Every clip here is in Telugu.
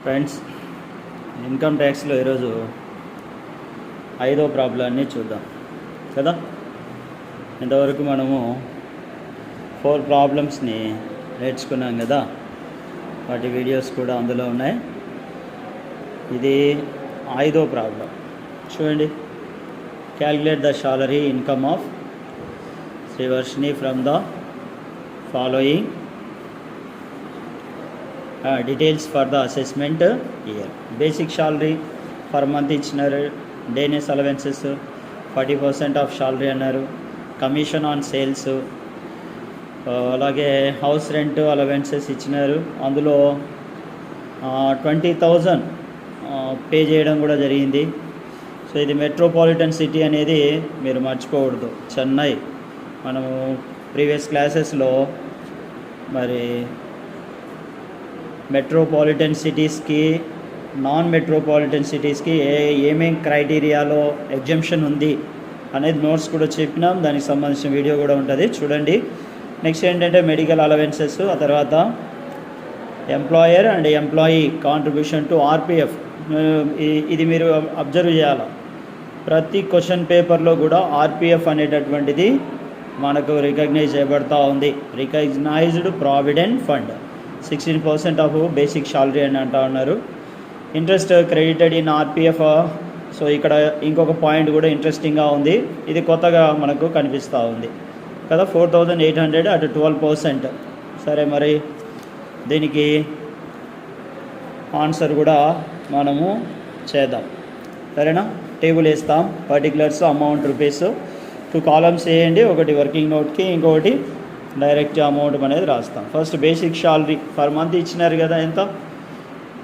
ఫ్రెండ్స్, ఇన్కమ్ ట్యాక్స్లో ఈరోజు 5వ ప్రాబ్లాన్ని చూద్దాం కదా. ఇంతవరకు మనము 4 ప్రాబ్లమ్స్ని నేర్చుకున్నాం కదా, వాటి వీడియోస్ కూడా అందులో ఉన్నాయి. ఇది 5వ ప్రాబ్లం. చూడండి, calculate the salary income of Srivarshini from the following details for the assessment year. Basic salary per month ఇచ్చినారు, డేనెస్ అలవెన్సెస్ 40% ఆఫ్ సాలరీ అన్నారు, కమిషన్ ఆన్ సేల్స్, అలాగే హౌస్ రెంట్ అలవెన్సెస్ ఇచ్చినారు. అందులో 20,000 పే చేయడం కూడా జరిగింది. సో ఇది మెట్రోపాలిటన్ సిటీ అనేది మీరు మర్చిపోకూడదు, చెన్నై. మనము ప్రీవియస్ క్లాసెస్లో మరి మెట్రోపాలిటన్ సిటీస్కి, నాన్ మెట్రోపాలిటన్ సిటీస్కి ఏమేం క్రైటీరియాలో ఎగ్జంప్షన్ ఉంది అనేది నోట్స్ కూడా చెప్పినాం. దానికి సంబంధించిన వీడియో కూడా ఉంటుంది, చూడండి. నెక్స్ట్ ఏంటంటే మెడికల్ అలవెన్సెస్, ఆ తర్వాత employer and employee contribution to RPF. ఇది మీరు అబ్జర్వ్ చేయాలి, ప్రతి క్వశ్చన్ పేపర్లో కూడా ఆర్పిఎఫ్ అనేటటువంటిది మనకు రికగ్నైజ్ చేయబడతా ఉంది. Recognised provident fund 16% of basic salary అని అంటా ఉన్నారు. Interest credited in RPF. So ఇక్కడ ఇంకొక పాయింట్ కూడా ఇంట్రెస్టింగ్గా ఉంది, ఇది కొత్తగా మనకు కనిపిస్తూ ఉంది కదా. 4,800 అటు 12%. సరే, మరి దీనికి ఆన్సర్ కూడా మనము చేద్దాం, సరేనా. టేబుల్ వేస్తాం, పర్టికులర్స్, అమౌంట్ రూపీస్, 2 కాలమ్స్ వేయండి, ఒకటి వర్కింగ్ నోట్కి, ఇంకొకటి డైరెక్ట్ అమౌంట్ అనేది రాస్తాం. First basic salary per month ఇచ్చినారు కదా, ఎంత?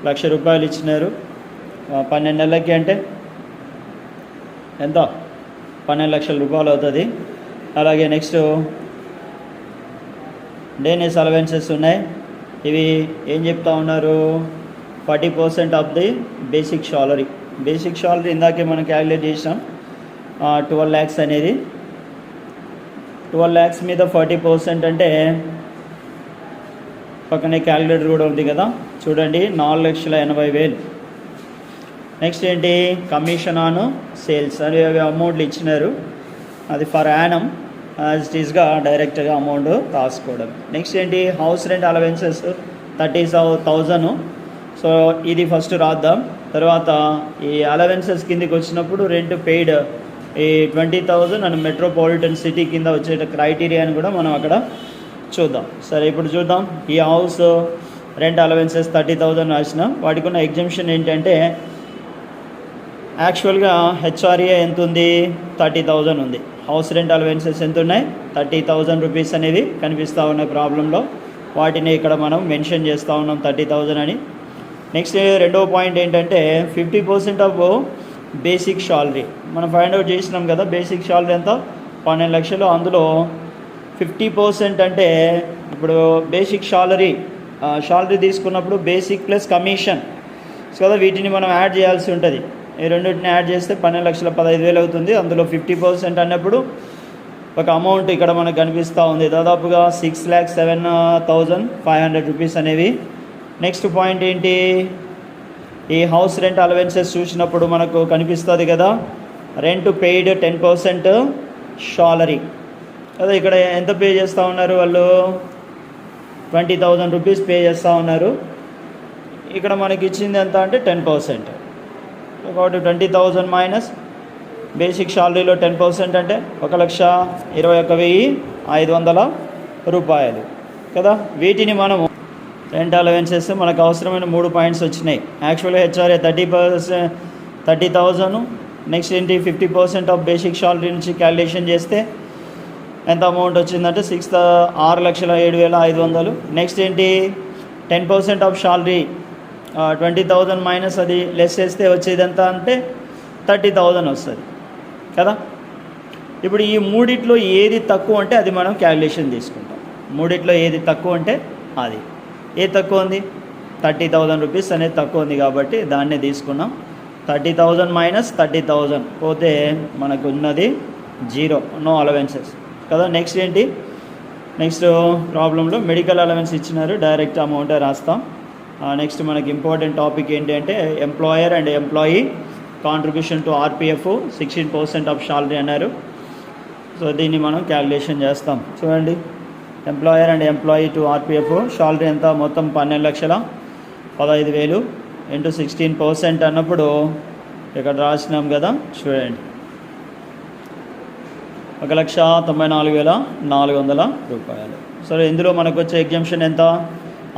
1,00,000 రూపాయలు ఇచ్చినారు. 12 నెలలకి అంటే ఎంత? 12 లక్షల రూపాయలు అవుతుంది. అలాగే నెక్స్ట్ డేనెస్ అలవెన్సెస్ ఉన్నాయి. ఇవి ఏం చెప్తా ఉన్నారు? 40% of the basic salary. Basic salary ఇందాకే మనం క్యాలిక్యులేట్ చేసాం, 12 lakhs అనేది. 12 lakhs మీద 40% అంటే పక్కనే క్యాలిక్యులేటర్ కూడా ఉంది కదా, చూడండి, 4,80,000. నెక్స్ట్ ఏంటి? కమిషన్ ఆన్ సేల్స్ అని అమౌంట్లు ఇచ్చినారు, అది ఫర్ యానం యాజ్ ఇట్ ఈస్గా డైరెక్ట్గా అమౌంట్ రాసుకోవడం. నెక్స్ట్ ఏంటి? House rent allowances 30,000. సో ఇది ఫస్ట్ రాద్దాం. తర్వాత ఈ అలవెన్సెస్ కిందకి వచ్చినప్పుడు రెంట్ పెయిడ్ ఈ 20,000 అండ్ మెట్రోపాలిటన్ సిటీ కింద వచ్చే క్రైటీరియాని కూడా మనం అక్కడ చూద్దాం. సరే, ఇప్పుడు చూద్దాం. ఈ హౌస్ రెంట్ అలవెన్సెస్ 30,000 రాసిన, వాటికి ఉన్న ఎగ్జంప్షన్ ఏంటంటే యాక్చువల్గా హెచ్ఆర్ఏ ఎంత ఉంది? 30,000 ఉంది. హౌస్ రెంట్ అలవెన్సెస్ ఎంత ఉన్నాయి? 30,000 రూపీస్ అనేవి కనిపిస్తూ ఉన్నాయి ప్రాబ్లంలో. వాటిని ఇక్కడ మనం మెన్షన్ చేస్తూ ఉన్నాం 30,000 అని. నెక్స్ట్ రెండవ పాయింట్ ఏంటంటే 50% ఆఫ్ బేసిక్ సాలరీ మనం ఫైండ్ అవుట్ చేసినాం కదా. బేసిక్ సాలరీ ఎంత? 12 లక్షలు. అందులో 50% అంటే ఇప్పుడు బేసిక్ సాలరీ తీసుకున్నప్పుడు బేసిక్ ప్లస్ కమిషన్ కదా, వీటిని మనం యాడ్ చేయాల్సి ఉంటుంది. ఈ రెండింటిని యాడ్ చేస్తే 12,15,000 అవుతుంది. అందులో 50% అన్నప్పుడు ఒక అమౌంట్ ఇక్కడ మనకు కనిపిస్తూ ఉంది, దాదాపుగా 6,07,500 రూపీస్ అనేవి. నెక్స్ట్ పాయింట్ ఏంటి? ఈ హౌస్ రెంట్ అలవెన్సెస్ చూసినప్పుడు మనకు కనిపిస్తుంది కదా, రెంట్ పెయిడ్ 10% సాలరీ కదా. ఇక్కడ ఎంత పే చేస్తూ ఉన్నారు వాళ్ళు? 20,000 రూపీస్ పే చేస్తూ ఉన్నారు. ఇక్కడ మనకి ఇచ్చింది ఎంత అంటే 10%. కాబట్టి 20,000 మైనస్ బేసిక్ సాలరీలో 10% అంటే 1,21,500 రూపాయలు కదా. వీటిని మనము రెంట్ అలవెన్సెస్ మనకు అవసరమైన 3 పాయింట్స్ వచ్చినాయి. యాక్చువల్గా హెచ్ఆర్ఏ 30,000. నెక్స్ట్ ఏంటి? 50% ఆఫ్ బేసిక్ సాలరీ నుంచి క్యాలిక్యులేషన్ చేస్తే ఎంత అమౌంట్ వచ్చిందంటే 6,07,500. నెక్స్ట్ ఏంటి? 10% ఆఫ్ సాలరీ 20,000 మైనస్ అది లెస్ చేస్తే వచ్చేది ఎంత అంటే 30,000 వస్తుంది కదా. ఇప్పుడు ఈ మూడిట్లో ఏది తక్కువ అంటే అది మనం క్యాలిక్యులేషన్ తీసుకుంటాం. మూడిట్లో ఏది తక్కువ అంటే అది. ఏది తక్కువ ఉంది? 30,000 రూపీస్ అనేది తక్కువ ఉంది కాబట్టి దాన్నే తీసుకున్నాం. 30,000 మైనస్ 30,000 పోతే మనకు ఉన్నది 0, నో అలవెన్సెస్ కదా. నెక్స్ట్ ఏంటి? నెక్స్ట్ ప్రాబ్లంలో మెడికల్ అలవెన్స్ ఇచ్చినారు, డైరెక్ట్ అమౌంటే రాస్తాం. నెక్స్ట్ మనకి ఇంపార్టెంట్ టాపిక్ ఏంటి అంటే employer and employee contribution to RPF 16% of salary అన్నారు. సో దీన్ని మనం క్యాలిక్యులేషన్ చేస్తాం. చూడండి, employer and employee to RPF salary ఎంత, మొత్తం 12,15,000 ఇంటూ 16% అన్నప్పుడు ఇక్కడ రాసినాం కదా, చూడండి 1,94,400 రూపాయలు. సరే, ఇందులో మనకు వచ్చే ఎగ్జంప్షన్ ఎంత,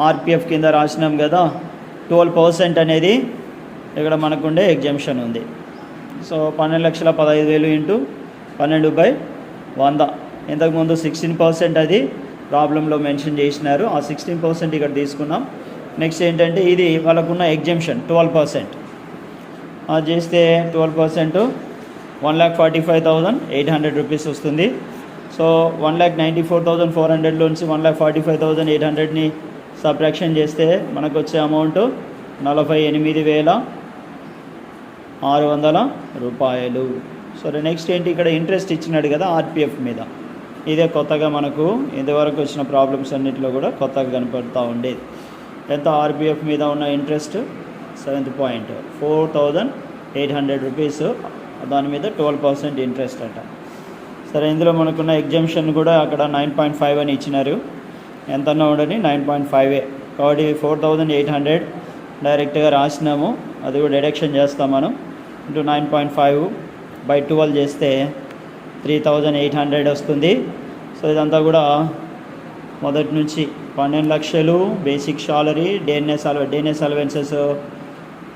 ఆర్పిఎఫ్ కింద రాసినాం కదా 12% అనేది ఇక్కడ మనకుండే ఎగ్జంప్షన్ ఉంది. So 12,15,000 into 12/100. ఇంతకుముందు 16% అది ప్రాబ్లంలో మెన్షన్ చేసినారు, ఆ 16% ఇక్కడ తీసుకున్నాం. నెక్స్ట్ ఏంటంటే ఇది వాళ్ళకున్న ఎగ్జంప్షన్ 12%. అది చేస్తే 12% 1,45,800 రూపీస్ వస్తుంది. సో 1,94,400లోంచి 1,45,800ని సబ్ట్రాక్షన్ చేస్తే మనకు వచ్చే అమౌంట్ 48,600 రూపాయలు. సరే, నెక్స్ట్ ఏంటి, ఇక్కడ ఇంట్రెస్ట్ ఇచ్చినాడు కదా ఆర్పిఎఫ్ మీద. ఇదే కొత్తగా మనకు ఇంతవరకు వచ్చిన ప్రాబ్లమ్స్ అన్నింటిలో కూడా కొత్తగా కనపడుతూ ఉండేది. ఎంత ఆర్పిఎఫ్ మీద ఉన్న ఇంట్రెస్ట్ 7th పాయింట్ 4,800 రూపీస్, దాని మీద 12% ఇంట్రెస్ట్ అంట. సరే, ఇందులో మనకున్న ఎగ్జంప్షన్ కూడా అక్కడ 9.5 అని ఇచ్చినారు. ఎంతన్నా ఉండని 9.5 కాబట్టి 4,800 డైరెక్ట్గా రాసినాము. అది కూడా డిడక్షన్ చేస్తాం మనం. ఇంటూ 9.5/12 చేస్తే 3,800 వస్తుంది. సో ఇదంతా కూడా మొదటి నుంచి 12 లక్షలు బేసిక్ శాలరీ, డేనెస్ అలవెన్సెస్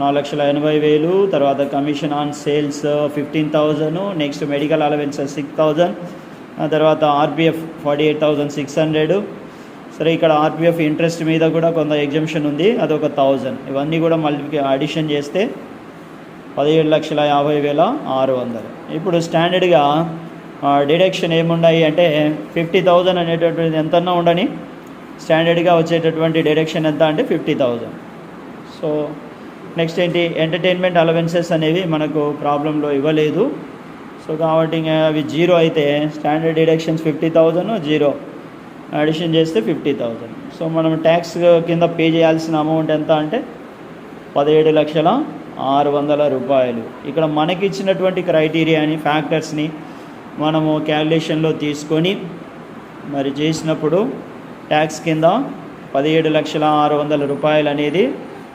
4,80,000, తర్వాత commission on sales 15,000, next medical allowances 6,000, తర్వాత ఆర్పిఎఫ్ 48,600. సరే, ఇక్కడ ఆర్పిఎఫ్ ఇంట్రెస్ట్ మీద కూడా కొంత ఎగ్జంప్షన్ ఉంది, అదొక 1,000. ఇవన్నీ కూడా మళ్ళీ అడిషన్ చేస్తే 17,50,600. ఇప్పుడు స్టాండర్డ్గా డిడక్షన్ ఏమున్నాయి అంటే 50,000 అనేటటువంటిది ఎంతన్నా ఉండని స్టాండర్డ్గా వచ్చేటటువంటి డిడక్షన్ ఎంత అంటే 50,000. సో నెక్స్ట్ ఏంటి, ఎంటర్టైన్మెంట్ అలవెన్సెస్ అనేవి మనకు ప్రాబ్లంలో ఇవ్వలేదు. సో కాబట్టి అవి 0 అయితే స్టాండర్డ్ డిడక్షన్స్ 50,000, 0 అడిషన్ చేస్తే 50,000. సో మనం ట్యాక్స్ కింద పే చేయాల్సిన అమౌంట్ ఎంత అంటే 17,600 రూపాయలు. ఇక్కడ మనకి ఇచ్చినటువంటి క్రైటీరియాని, ఫ్యాక్టర్స్ని మనము క్యాలిక్యులేషన్లో తీసుకొని మరి చేసినప్పుడు ట్యాక్స్ కింద 17,600 రూపాయలు అనేది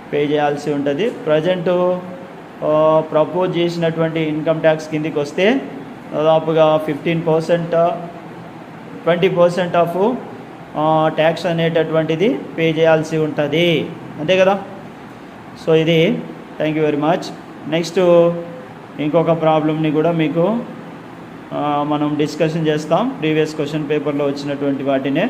పే చేయాల్సి ఉంటుంది. ప్రజెంటు ప్రపోజ్ చేసినటువంటి ఇన్కమ్ ట్యాక్స్ కిందికి వస్తే దాదాపుగా 15%, 20% ఆఫ్ ట్యాక్స్ అనేటటువంటిది పే చేయాల్సి ఉంటుంది, అంతే కదా. సో ఇది thank you very much. Next ఇంకొక ప్రాబ్లమ్ని కూడా మీకు మనం డిస్కషన్ చేస్తాం, ప్రీవియస్ క్వశ్చన్ పేపర్లో వచ్చినటువంటి వాటినే.